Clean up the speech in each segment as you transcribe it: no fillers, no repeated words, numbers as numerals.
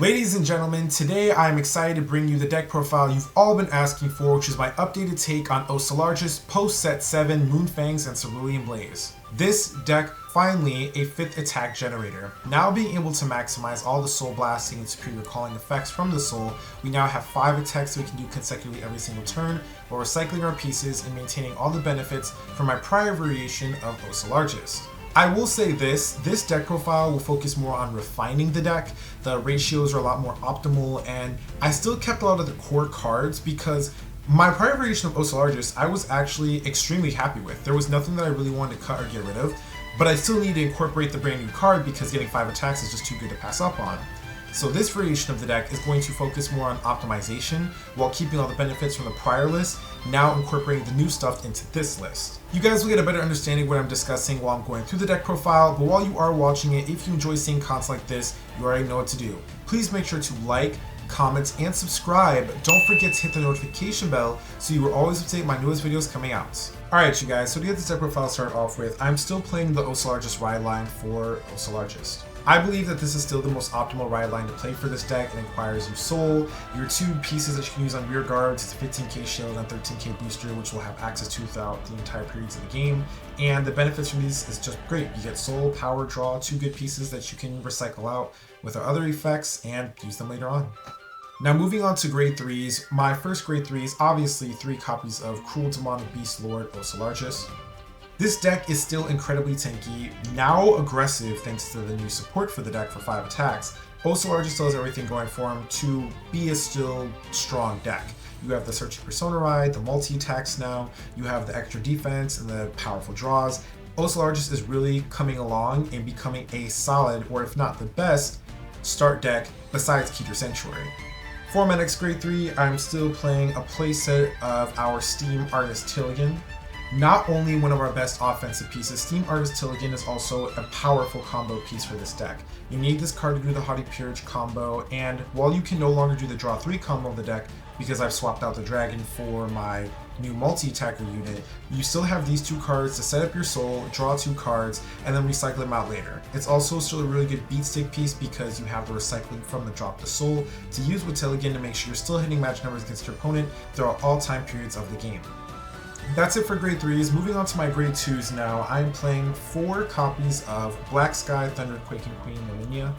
Ladies and gentlemen, today I am excited to bring you the deck profile you've all been asking for, which is my updated take on Oselargest post set 7 Moon Fangs and Cerulean Blaze. This deck, finally a 5th attack generator. Now being able to maximize all the soul blasting and superior calling effects from the soul, we now have 5 attacks that we can do consecutively every single turn, while recycling our pieces and maintaining all the benefits from my prior variation of Oselargest. I will say this deck profile will focus more on refining the deck. The ratios are a lot more optimal, and I still kept a lot of the core cards because my prior variation of Oselargest I was actually extremely happy with. There was nothing that I really wanted to cut or get rid of, but I still need to incorporate the brand new card because getting 5 attacks is just too good to pass up on. So this variation of the deck is going to focus more on optimization while keeping all the benefits from the prior list, now incorporating the new stuff into this list. You guys will get a better understanding of what I'm discussing while I'm going through the deck profile, but while you are watching it, if you enjoy seeing content like this, you already know what to do. Please make sure to like, comment, and subscribe. Don't forget to hit the notification bell so you will always update my newest videos coming out. Alright you guys, so to get this deck profile started off with, I'm still playing the Oselargest ride line for Oselargest. I believe that this is still the most optimal ride line to play for this deck. It requires your soul, your 2 pieces that you can use on rear guards, it's a 15k shield and 13k booster, which we'll have access to throughout the entire periods of the game. And the benefits from these is just great. You get soul, power, draw, 2 good pieces that you can recycle out with our other effects and use them later on. Now moving on to grade 3s, my first grade 3 is obviously 3 copies of Cruel Demonic Beast Lord Oselargest. This deck is still incredibly tanky, now aggressive thanks to the new support for the deck for 5 attacks. Oselargest still has everything going for him to be a still strong deck. You have the Searching Persona ride, the multi-attacks now, you have the extra defense and the powerful draws. Oselargest is really coming along and becoming a solid, or if not the best, start deck besides Keeper Sanctuary. For my next grade 3, I'm still playing a playset of our Steam Artist Tilligan. Not only one of our best offensive pieces, Steam Artist Tilligan is also a powerful combo piece for this deck. You need this card to do the Hottie Purge combo, and while you can no longer do the draw 3 combo of the deck, because I've swapped out the dragon for my new multi-attacker unit, you still have these 2 cards to set up your soul, draw 2 cards, and then recycle them out later. It's also still a really good beat stick piece because you have the recycling from the drop to soul to use with Tilligan to make sure you're still hitting match numbers against your opponent throughout all time periods of the game. That's it for grade 3s. Moving on to my grade 2s now, I'm playing 4 copies of Black Sky, Thunder, Quaking Queen, Laminia.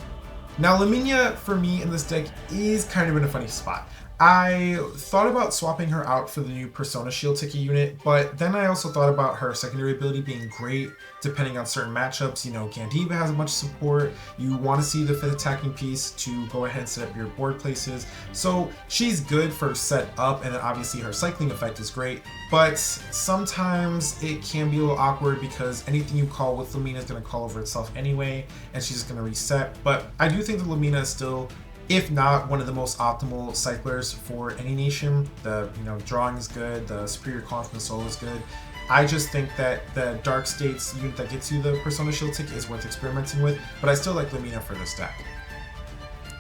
Now Laminia, for me in this deck, is kind of in a funny spot. I thought about swapping her out for the new Persona Shield ticket unit, but then I also thought about her secondary ability being great depending on certain matchups. You know, Gandiva has a bunch of support, you want to see the 5th attacking piece to go ahead and set up your board places, so she's good for set up, and then obviously her cycling effect is great, but sometimes it can be a little awkward because anything you call with Lamina is going to call over itself anyway, and she's just going to reset. But I do think that Lamina is still, if not one of the most optimal cyclers for any nation. The drawing is good, the superior calling from the soul is good. I just think that the Dark States unit that gets you the Persona Shield ticket is worth experimenting with, but I still like Lamina for this deck.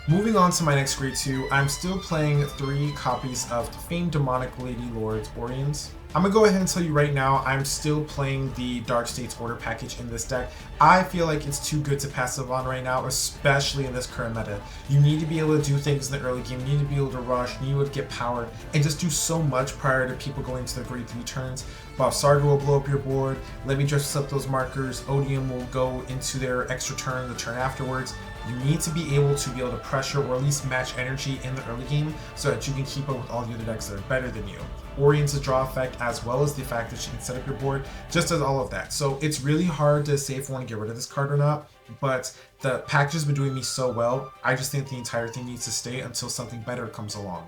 Moving on to my next grade 2, I'm still playing 3 copies of the famed Demonic Lady Lord's Orions. I'm going to go ahead and tell you right now, I'm still playing the Dark States Order package in this deck. I feel like it's too good to passive on right now, especially in this current meta. You need to be able to do things in the early game, you need to be able to rush, you need to be able to get power, and just do so much prior to people going to their grade 3 turns. Bob Zargon will blow up your board, let me dress up those markers, Odium will go into their extra turn the turn afterwards. You need to be able to pressure or at least match energy in the early game so that you can keep up with all the other decks that are better than you. Orion's draw effect, as well as the fact that she can set up your board, just does all of that. So it's really hard to say if I want to get rid of this card or not, but the package has been doing me so well, I just think the entire thing needs to stay until something better comes along.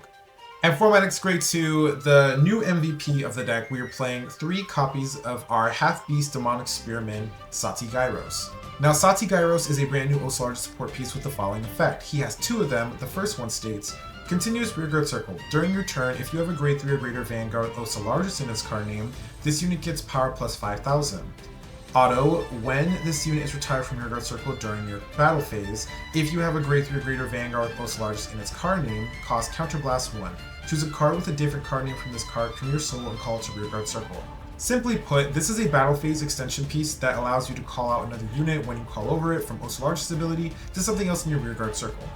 And for my next grade 2, the new MVP of the deck, we are playing 3 copies of our Half-Beast Demonic Spearman, Sati Gyros. Now Sati Gyros is a brand new Oselargest support piece with the following effect. He has 2 of them. The first one states, continuous rearguard circle. During your turn, if you have a grade 3 or greater Vanguard Oselargest in its card name, this unit gets power plus 5,000. Auto, when this unit is retired from your guard circle during your battle phase, if you have a grade 3 or greater Vanguard Oselargest in its card name, cost Counterblast 1. Choose a card with a different card name from this card from your soul and call it to rearguard circle. Simply put, this is a battle phase extension piece that allows you to call out another unit when you call over it from Oselargest's ability to something else in your rearguard circle.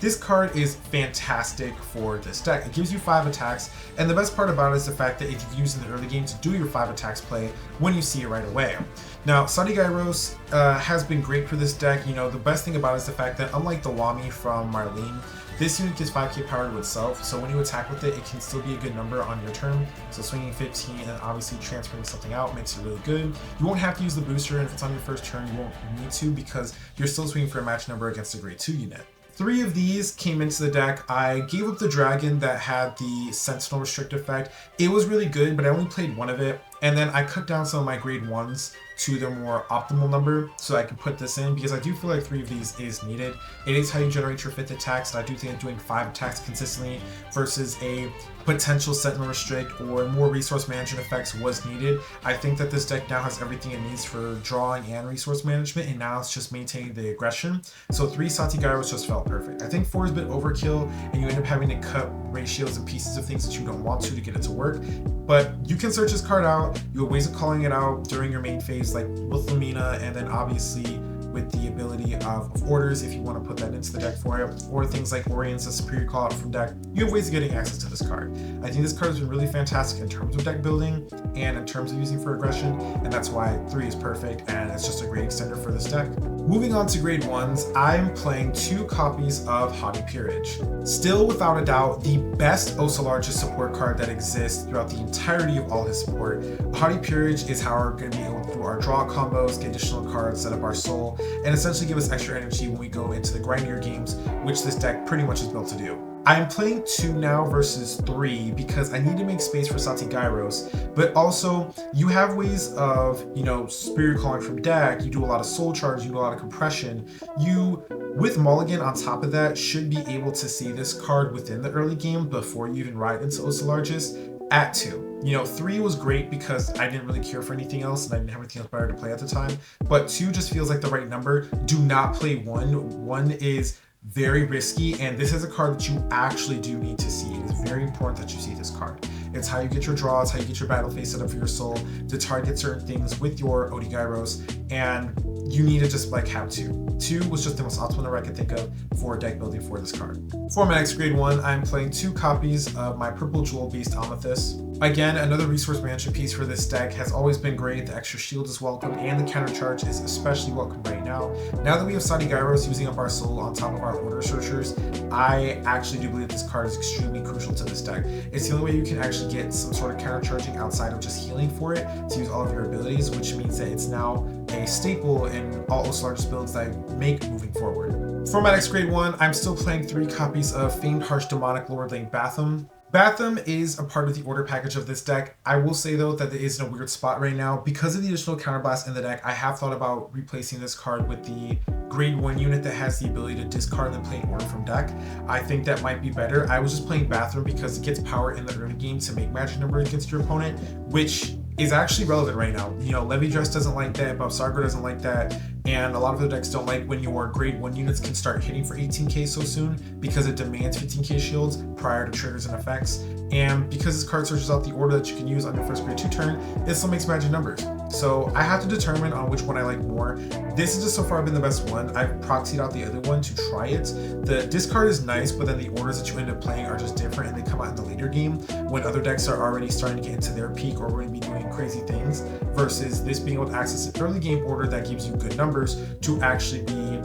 This card is fantastic for this deck. It gives you 5 attacks, and the best part about it is the fact that if you use in the early game to do your 5 attacks play when you see it right away. Now, Oselargest has been great for this deck. You know, the best thing about it is the fact that unlike the Wami from Marlene, this unit gives 5k power to itself, so when you attack with it, it can still be a good number on your turn. So swinging 15 and obviously transferring something out makes it really good. You won't have to use the booster, and if it's on your first turn, you won't need to because you're still swinging for a match number against a grade 2 unit. 3 of these came into the deck. I gave up the dragon that had the Sentinel restrict effect. It was really good, but I only played 1 of it. And then I cut down some of my grade 1s to their more optimal number so I can put this in because I do feel like 3 of these is needed. It is how you generate your 5th attacks, and I do think that doing 5 attacks consistently versus a potential Sentinel restrict or more resource management effects was needed. I think that this deck now has everything it needs for drawing and resource management, and now it's just maintaining the aggression. So 3 Gyros just felt perfect. I think 4 is a bit overkill, and you end up having to cut ratios and pieces of things that you don't want to get it to work. But you can search this card out. You have ways of calling it out during your main phase, like with Lumina, and then obviously with the ability of orders if you want to put that into the deck for it, or things like Orient's a superior call out from deck. You have ways of getting access to this card. I think this card has been really fantastic in terms of deck building and in terms of using for aggression, and that's why 3 is perfect, and it's just a great extender for this deck. Moving on to grade 1s, I'm playing 2 copies of Hottie Purge. Still, without a doubt, the best Oselargest support card that exists throughout the entirety of all his support. Hottie Purge is how we're going to be able to do our draw combos, get additional cards, set up our soul, and essentially give us extra energy when we go into the grindier games, which this deck pretty much is built to do. I'm playing 2 now versus 3 because I need to make space for Gyros, but also you have ways of, you know, Spirit Calling from deck, you do a lot of soul charge, you do a lot of compression. You, with Mulligan on top of that, should be able to see this card within the early game before you even ride into Oselargest at 2. You know, 3 was great because I didn't really care for anything else and I didn't have anything else better to play at the time, but 2 just feels like the right number. Do not play 1. 1 is very risky, and this is a card that you actually do need to see. It is very important that you see this card. It's how you get your draws, how you get your battle phase set up for your soul to target certain things with your Gyros, and you need to just like have 2. 2 was just the most optimal number I could think of for deck building for this card. For my next grade 1, I'm playing 2 copies of my purple jewel beast Amethyst. Again, another resource management piece for this deck. Has always been great. The extra shield is welcome, and the counter charge is especially welcome right now. Now that we have Gyros using up our soul on top of our order searchers, I actually do believe this card is extremely crucial to this deck. It's the only way you can actually get some sort of counter charging outside of just healing for it to use all of your abilities, which means that it's now a staple in all Oselargest builds that I make moving forward. For my next grade 1, I'm still playing 3 copies of Famed Harsh Demonic Lord Lane Batham. Batham is a part of the order package of this deck. I will say though that it is in a weird spot right now. Because of the additional counterblast in the deck, I have thought about replacing this card with the grade 1 unit that has the ability to discard and play order from deck. I think that might be better. I was just playing Batham because it gets power in the early game to make magic numbers against your opponent, which is actually relevant right now. You know, Levy Dress doesn't like that, Buff Zargon doesn't like that, and a lot of the decks don't like when your grade 1 units can start hitting for 18k so soon because it demands 15k shields prior to triggers and effects. And because this card searches out the order that you can use on your first grade 2 turn, it still makes magic numbers. So I have to determine on which one I like more. This has just so far been the best one. I've proxied out the other one to try it. The discard is nice, but then the orders that you end up playing are just different, and they come out in the later game when other decks are already starting to get into their peak or going to be doing crazy things, versus this being able to access an early game order that gives you good numbers to actually be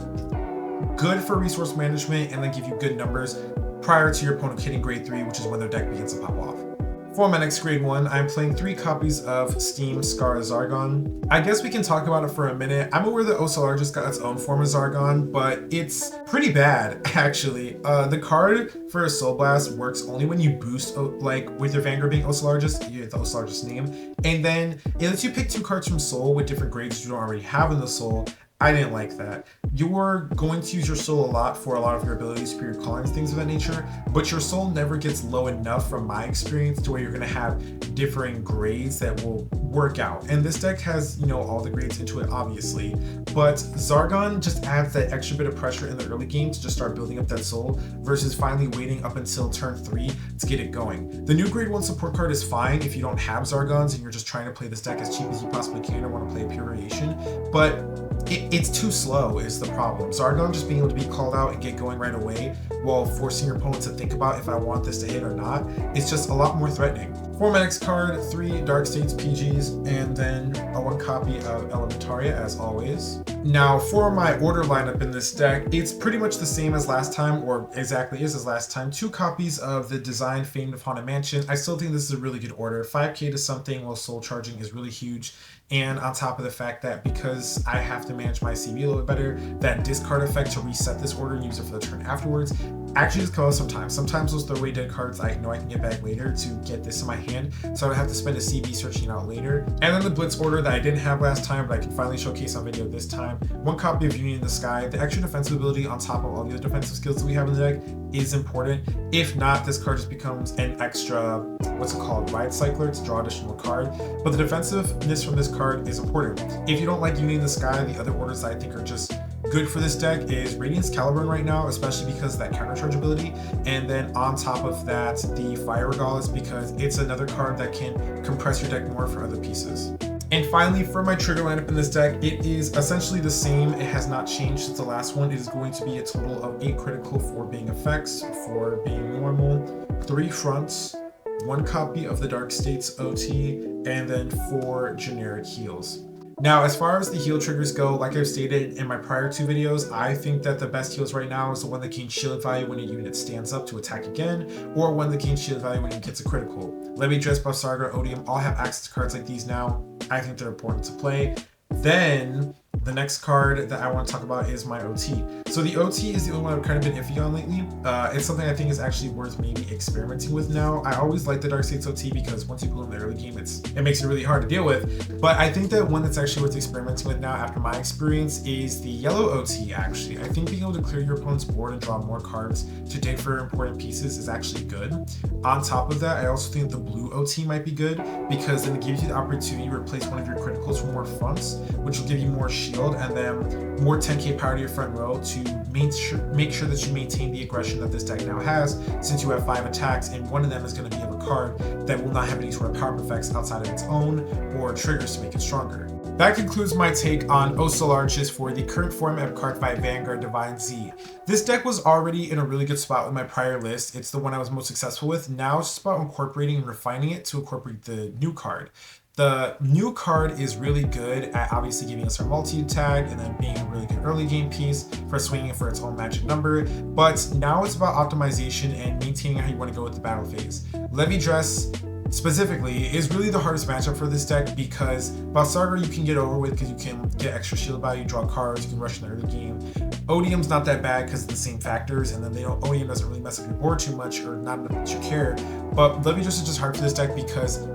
good for resource management and then give you good numbers prior to your opponent hitting grade 3, which is when their deck begins to pop off. For my next grade 1, I'm playing 3 copies of Steam Scar Zargon. I guess we can talk about it for a minute. I'm aware that Oselargest got its own form of Zargon, but it's pretty bad, actually. The card for a Soul Blast works only when you boost, like with your Vanguard being Oselargest, you get the Oselargest name, and then it lets you pick 2 cards from Soul with different grades you don't already have in the Soul. I didn't like that. You're going to use your soul a lot for a lot of your abilities, superior callings, things of that nature, but your soul never gets low enough from my experience to where you're going to have differing grades that will work out. And this deck has, you know, all the grades into it, obviously, but Zargon just adds that extra bit of pressure in the early game to just start building up that soul versus finally waiting up until turn 3 to get it going. The new grade 1 support card is fine if you don't have Zargons and you're just trying to play this deck as cheap as you possibly can or want to play a pure variation, but it's too slow is the problem. Zargon just being able to be called out and get going right away while forcing your opponent to think about if I want this to hit or not, it's just a lot more threatening. 4 Medics card, 3 Dark States PGs, and then a 1 copy of Elementaria as always. Now for my order lineup in this deck, it's pretty much the same as last time, or exactly as last time. 2 copies of the Design Famed of Haunted Mansion. I still think this is a really good order. 5k to something while soul charging is really huge. And on top of the fact that because I have to manage my CB a little bit better, that discard effect to reset this order and use it for the turn afterwards actually just comes sometimes. Sometimes those throw away dead cards I know I can get back later to get this in my hand, so I don't have to spend a CB searching out later. And then the Blitz order that I didn't have last time, but I can finally showcase on video this time. 1 copy of Union in the Sky. The extra defensive ability on top of all the other defensive skills that we have in the deck is important. If not, this card just becomes an extra, what's it called, ride cycler to draw additional card. But the defensiveness from this card is important. If you don't like Union in the Sky, the other orders that I think are just good for this deck is Radiance Caliburn right now, especially because of that counter charge ability. And then on top of that, the Fire Regalis, because it's another card that can compress your deck more for other pieces. And finally, for my trigger lineup in this deck, it is essentially the same. It has not changed since the last one. It is going to be a total of 8 critical, 4 being effects, 4 being normal, 3 fronts, 1 copy of the Dark States OT, and then 4 generic heals. Now, as far as the heal triggers go, like I've stated in my prior 2 videos, I think that the best heals right now is the one that gains shield value when a unit stands up to attack again, or one that gains shield value when it gets a critical. Levy, Dress, Buff, Sarga, Odium all have access to cards like these now. I think they're important to play. Then the next card that I want to talk about is my OT. So the OT is the only one I've kind of been iffy on lately. It's something I think is actually worth maybe experimenting with now. I always like the Dark States OT because once you pull in the early game, it makes it really hard to deal with. But I think that one that's actually worth experimenting with now after my experience is the yellow OT actually. I think being able to clear your opponent's board and draw more cards to dig for important pieces is actually good. On top of that, I also think the blue OT might be good because then it gives you the opportunity to replace one of your criticals for more fronts, which will give you more shield and then more 10k power to your front row to make sure that you maintain the aggression that this deck now has, since you have 5 attacks and one of them is going to be of a card that will not have any sort of power effects outside of its own or triggers to make it stronger. That concludes my take on Oselargest for the current format of Cardfight, Vanguard, Divine Z. This deck was already in a really good spot with my prior list. It's the one I was most successful with. Now it's just about incorporating and refining it to incorporate the new card. The new card is really good at obviously giving us our multi-tag and then being a really good early game piece for swinging for its own magic number, but now it's about optimization and maintaining how you want to go with the battle phase. Levy Dress specifically is really the hardest matchup for this deck because Balsagar you can get over with because you can get extra shield value, draw cards, you can rush in the early game. Odium's not that bad because of the same factors, and then Odium doesn't really mess up your board too much or not enough that you care, but Levy Dress is just hard for this deck because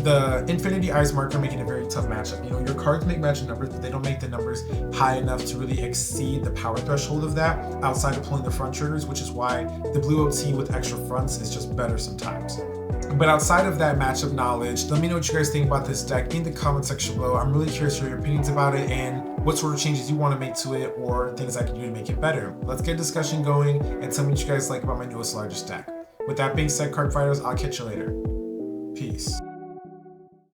the Infinity Eyes marker making a very tough matchup. You know, your cards make magic numbers, but they don't make the numbers high enough to really exceed the power threshold of that outside of pulling the front triggers, which is why the blue OT with extra fronts is just better sometimes. But outside of that matchup knowledge, let me know what you guys think about this deck in the comment section below. I'm really curious to hear your opinions about it and what sort of changes you want to make to it or things I can do to make it better. Let's get a discussion going and tell me what you guys like about my newest largest deck. With that being said, card fighters, I'll catch you later. Peace.